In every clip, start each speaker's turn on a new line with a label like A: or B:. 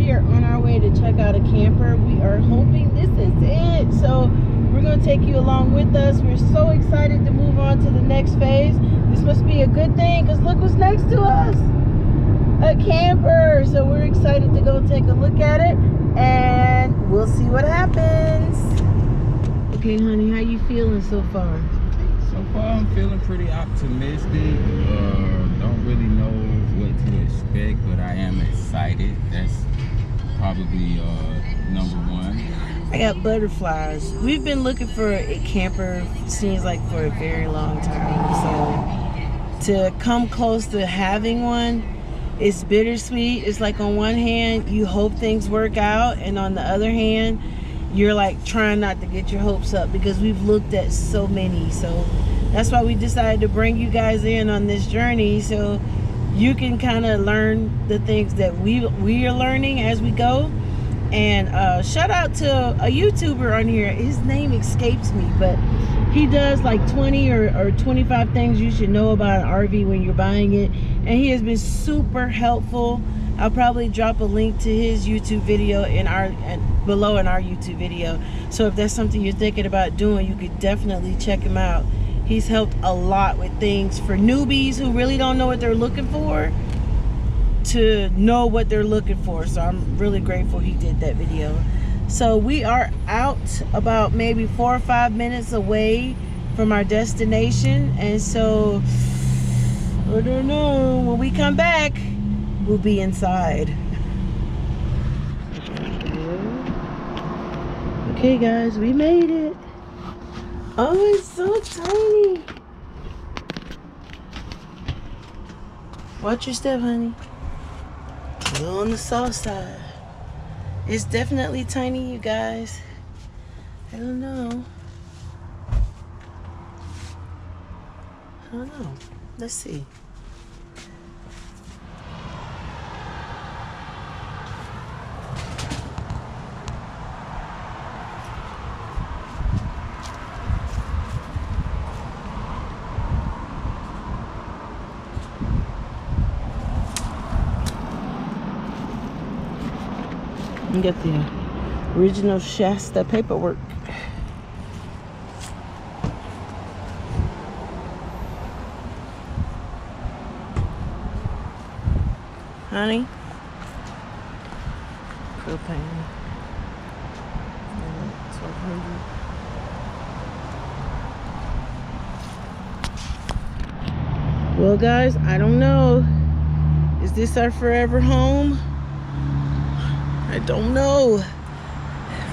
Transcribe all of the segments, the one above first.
A: we are on our way to check out a camper. We are hoping this is it. So we're going to take you along with us. We're so excited to move on to the next phase. This must be a good thing because look what's next to us. A camper. So we're excited to go take a look at it and we'll see what happens. Okay, honey, how you feeling so far?
B: So far, I'm feeling pretty optimistic. Don't really know what to expect, but I am excited. That's probably number one.
A: I got butterflies. We've been looking for a camper, seems like for a very long time. So to come close to having one, it's bittersweet. It's like on one hand, you hope things work out, and on the other hand, you're like trying not to get your hopes up because we've looked at so many. So that's why we decided to bring you guys in on this journey so you can kind of learn the things that we are learning as we go. And shout out to a YouTuber on here. His name escapes me, but he does like 20 or 25 things you should know about an RV when you're buying it, and he has been super helpful. I'll probably drop a link to his YouTube video below in our YouTube video. So if that's something you're thinking about doing, you could definitely check him out. He's helped a lot with things for newbies who really don't know what they're looking for to know what they're looking for. So I'm really grateful he did that video. So we are out about maybe 4 or 5 minutes away from our destination, and so I don't know, when we come back we'll be inside. Okay guys, we made it. Oh, it's so tiny. Watch your step, honey. A little on the soft side. It's definitely tiny, you guys. I don't know. Let's see. You get the original Shasta paperwork. Honey, propane. 1200. Well, guys, I don't know. Is this our forever home? I don't know.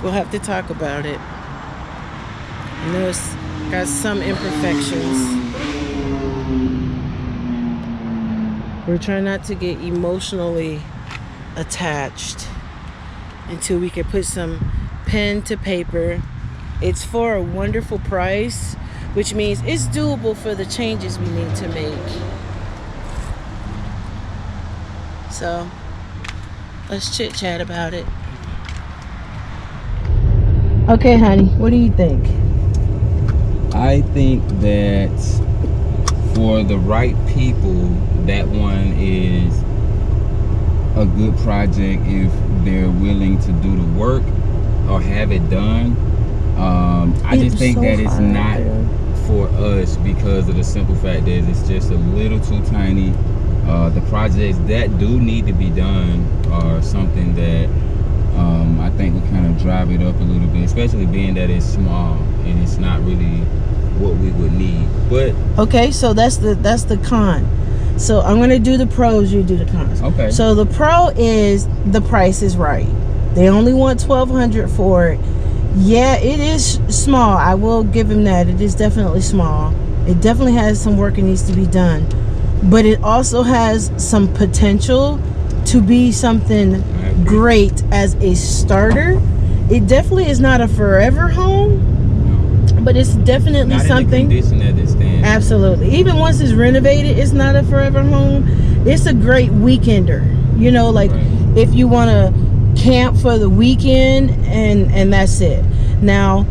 A: We'll have to talk about it. I know it's got some imperfections. We're trying not to get emotionally attached until we can put some pen to paper. It's for a wonderful price, which means it's doable for the changes we need to make. So let's chit chat about it. Okay, honey, what do you think?
B: I think that for the right people, that one is a good project if they're willing to do the work or have it done. I just think that it's not for us because of the simple fact that it's just a little too tiny. The projects that do need to be done are something that I think will kind of drive it up a little bit, especially being that it's small and it's not really what we would need. But
A: okay, so that's the con. So I'm gonna do the pros, you do the cons.
B: Okay.
A: So the pro is the price is right. They only want $1,200 for it. Yeah, it is small. I will give him that. It is definitely small. It definitely has some work that needs to be done. But it also has some potential to be something great as a starter. It definitely is not a forever home, but it's definitely
B: not
A: something.
B: In the condition that it stands.
A: Absolutely. Even once it's renovated, it's not a forever home. It's a great weekender. You know, like if you want to camp for the weekend and that's it. Now,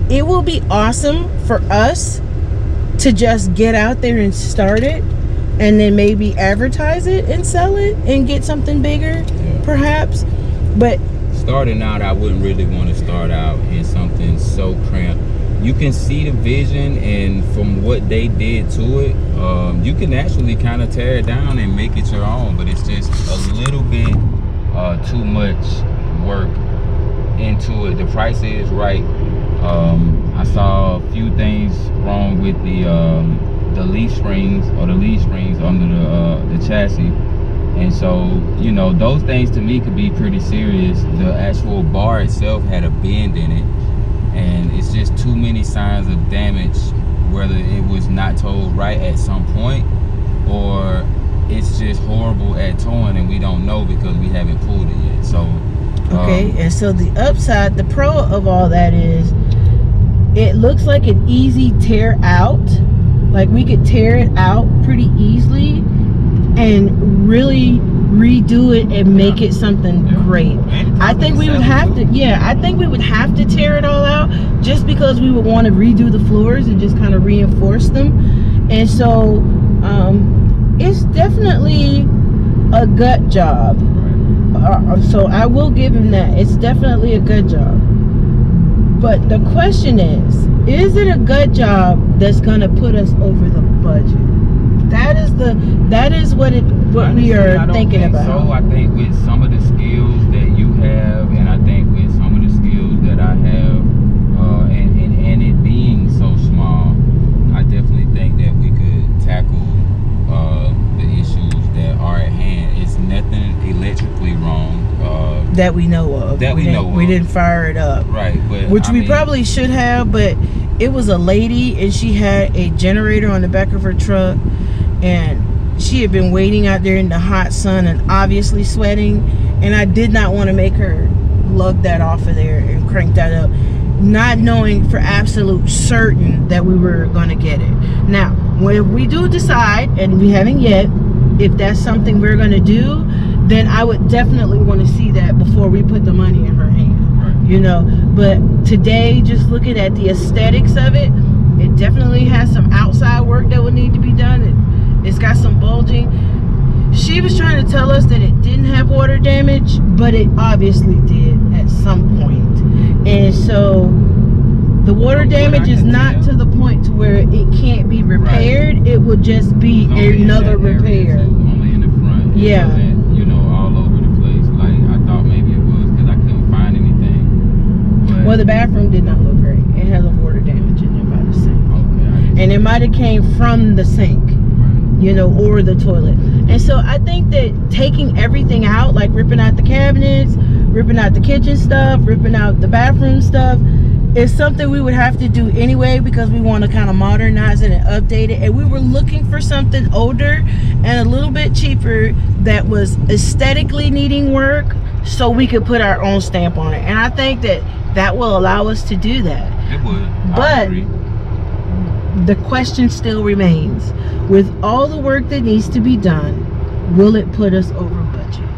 A: it will be awesome for us to just get out there and start it, and then maybe advertise it and sell it and get something bigger, perhaps. But
B: starting out, I wouldn't really want to start out in something so cramped. You can see the vision, and from what they did to it, you can actually kind of tear it down and make it your own, but it's just a little bit too much work into it. The price is right. I saw a few things wrong with the leaf springs, or the leaf springs under the chassis. And so, you know, those things to me could be pretty serious. The actual bar itself had a bend in it, and it's just too many signs of damage, whether it was not towed right at some point, or it's just horrible at towing and we don't know because we haven't pulled it yet. So
A: okay, and so the upside, the pro of all that is it looks like an easy tear out. Like we could tear it out pretty easily and really redo it and make it something great. I think we would have to, I think we would have to tear it all out just because we would want to redo the floors and just kind of reinforce them. And so it's definitely a gut job. So I will give him that. It's definitely a good job. But the question is it a good job that's gonna put us over the budget? That is what
B: honestly,
A: we are thinking about.
B: So I think with some of the skills that you have, and I think with some of the skills that I have, and it being so small, I definitely think that we could tackle the issues that are at hand. It's nothing electrically wrong
A: that we know of. We didn't fire it up,
B: right? But
A: which we probably should have. But it was a lady, and she had a generator on the back of her truck, and she had been waiting out there in the hot sun and obviously sweating, and I did not want to make her lug that off of there and crank that up, not knowing for absolute certain that we were going to get it. Now, when we do decide, and we haven't yet, if that's something we're going to do, then I would definitely want to see that before we put the money in her hand.
B: Right.
A: You know, but today, just looking at the aesthetics of it, it definitely has some outside work that would need to be done. It's got some bulging. She was trying to tell us that it didn't have water damage, but it obviously did at some point. And so the water damage is not to the point to where it can't be repaired. Right. It would just be another repair.
B: Only in the front.
A: Yeah.
B: You know, all over the place. Like I thought maybe it was because I couldn't find anything. But
A: well, the bathroom did not look great. It has a water damage in there by the sink. Okay. And it might have came from the sink. You know, or the toilet. And so I think that taking everything out, like ripping out the cabinets, ripping out the kitchen stuff, ripping out the bathroom stuff, is something we would have to do anyway because we want to kind of modernize it and update it. And we were looking for something older and a little bit cheaper that was aesthetically needing work so we could put our own stamp on it. And I think that will allow us to do that.
B: It would.
A: But the question still remains, with all the work that needs to be done, will it put us over budget?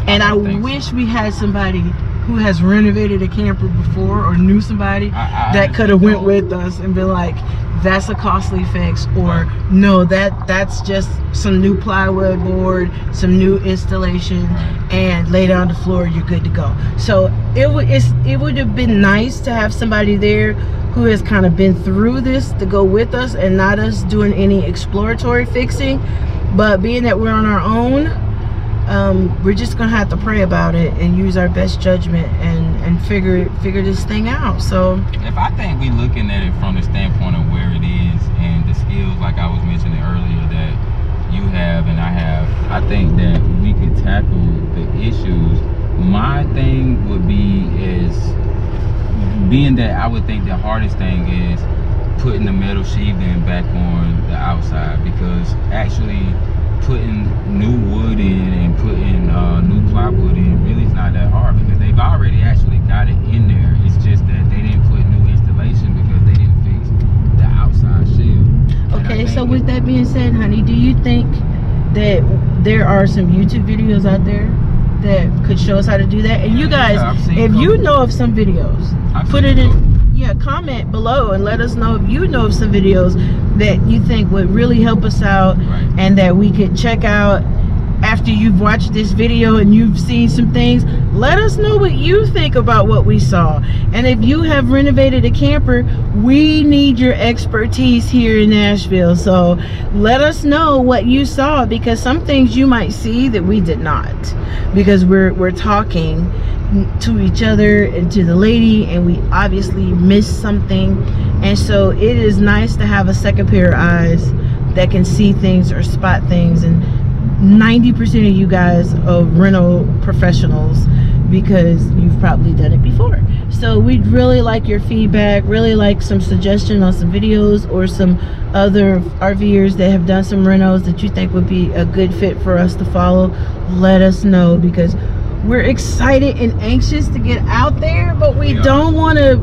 A: And I wish we had somebody who has renovated a camper before, or knew somebody that could have went with us and been like, that's a costly fix, or no, that's just some new plywood board, some new installation, and lay down the floor, you're good to go. So it would have been nice to have somebody there who has kind of been through this to go with us, and not us doing any exploratory fixing. But being that we're on our own, we're just gonna have to pray about it and use our best judgment and figure this thing out. So
B: if I think we looking at it from the standpoint of where it is and the skills, like I was mentioning earlier, that you have and I have, I think that we could tackle the issues. My thing would be is, being that I would think the hardest thing is putting the metal sheathing back on the outside, because actually putting new wood in and putting new plywood in really is not that hard, because they've already actually got it in there. It's just that they didn't put new installation because they didn't fix the outside shell.
A: Okay, so with that being said, honey, do you think that there are some YouTube videos out there that could show us how to do that? And you guys, if you know of some videos, put it in, comment below and let us know if you know of some videos that you think would really help us out, and that we could check out after you've watched this video and you've seen some things, let us know what you think about what we saw. And if you have renovated a camper, we need your expertise here in Nashville. So let us know what you saw, because some things you might see that we did not, because we're talking to each other and to the lady, and we obviously missed something. And so it is nice to have a second pair of eyes that can see things or spot things. And 90% of you guys are Reno professionals, because you've probably done it before. So we'd really like your feedback, really like some suggestion on some videos or some other RVers that have done some renos that you think would be a good fit for us to follow. Let us know, because we're excited and anxious to get out there, but we don't want to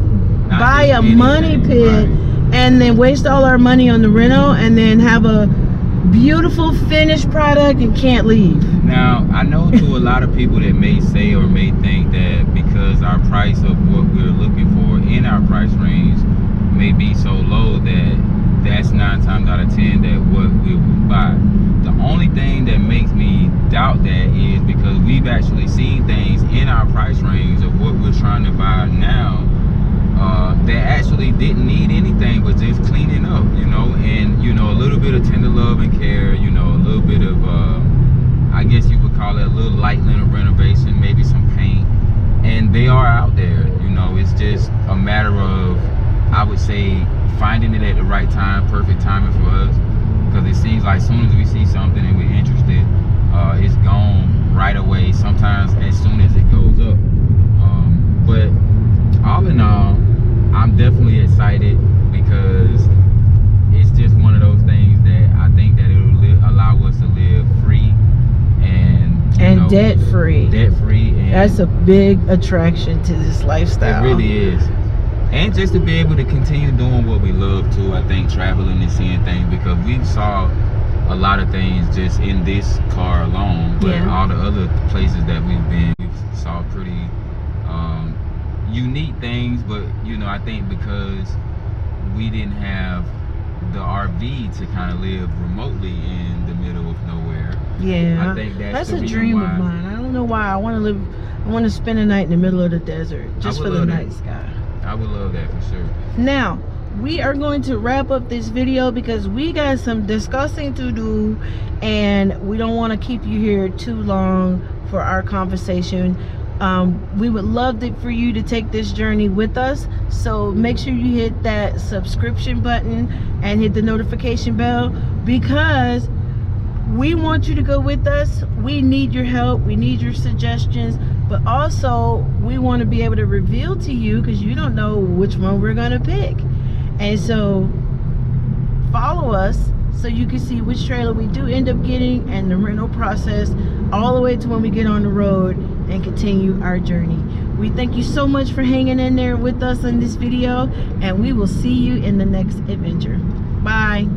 A: buy a money pit and then waste all our money on the reno and then have a beautiful finished product and can't leave.
B: Now, I know to a lot of people that may say or may think that because our price of what we're looking for in our price range may be so low, that's 9 times out of 10 that what we will buy. The only thing that makes me doubt that is because we've actually seen things in our price range of what we're trying to buy now that actually didn't need anything but just cleaning up, you know, and, you know, a little bit of tender love and care, you know, a little bit of, I guess you would call it a little light little renovation, maybe some paint, and they are out there, you know. It's just a matter of, I would say, finding it at the right time, perfect timing for us, because it seems like as soon as we see something and we're interested, it's gone right away, sometimes as soon as it goes up. But all in all, I'm definitely excited, because it's just one of those things that I think that it'll allow us to live free and
A: debt free.
B: And
A: that's a big attraction to this lifestyle.
B: It really is. And just to be able to continue doing what we love too. I think traveling and seeing things, because we saw a lot of things just in this car alone, but all the other places that we've been, we saw pretty unique things. But you know, I think because we didn't have the RV to kind of live remotely in the middle of nowhere, I think that's
A: a dream of mine. I don't know why. I want to spend a night in the middle of the desert just for the night sky.
B: I would love that for sure.
A: Now we are going to wrap up this video because we got some discussing to do, and we don't want to keep you here too long for our conversation. We would love for you to take this journey with us, so make sure you hit that subscription button and hit the notification bell, because we want you to go with us. We need your help, we need your suggestions, but also we want to be able to reveal to you, because you don't know which one we're going to pick. And so follow us so you can see which trailer we do end up getting, and the rental process all the way to when we get on the road and continue our journey. We thank you so much for hanging in there with us in this video, and we will see you in the next adventure. Bye.